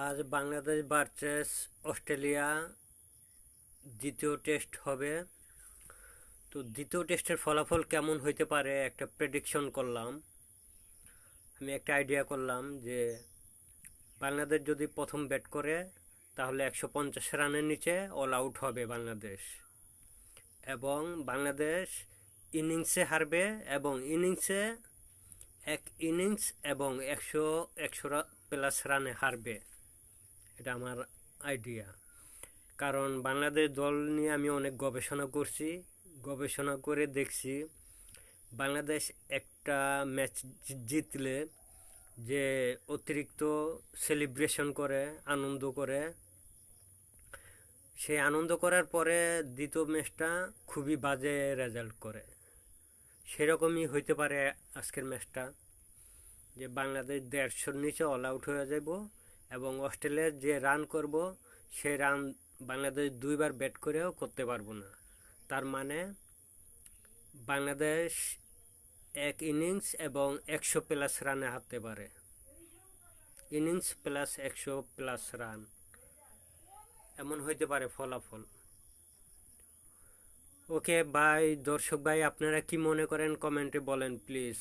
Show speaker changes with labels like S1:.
S1: আজ Bangladesh versus Australia দ্বিতীয় test হবে। তো দ্বিতীয় টেস্টের ফলাফল কেমন হইতে পারে একটা প্রেডিকশন করলাম। আমি একটা আইডিয়া করলাম যে বাংলাদেশ যদি প্রথম ব্যাট করে তাহলে 150 রানের নিচে অল আউট হবে বাংলাদেশ, এবং বাংলাদেশ ইনিংসে হারবে, এবং এক ইনিংস এবং একশো প্লাস রানে হারবে। এটা আমার আইডিয়া। কারণ বাংলাদেশ দল নিয়ে আমি অনেক গবেষণা করছি, গবেষণা করে দেখছি বাংলাদেশ একটা ম্যাচ জিতলে যে অতিরিক্ত সেলিব্রেশন করে, আনন্দ করে, সেই আনন্দ করার পরে দ্বিতীয় ম্যাচটা খুবই বাজে রেজাল্ট করে। সেরকমই হইতে পারে আজকের ম্যাচটা, যে বাংলাদেশ 150-র নিচে অল আউট হয়ে যাব, এবং অস্ট্রেলিয়ার যে রান করব সেই রান বাংলাদেশ দুইবার ব্যাট করেও করতে পারবো না। তার মানে বাংলাদেশ এক ইনিংস এবং 100 প্লাস রানে হারতে পারে। ইনিংস প্লাস 100 প্লাস রান, এমন হইতে পারে ফলাফল। ওকে ভাই, দর্শক ভাই, আপনারা কি মনে করেন কমেন্টে বলেন প্লিজ।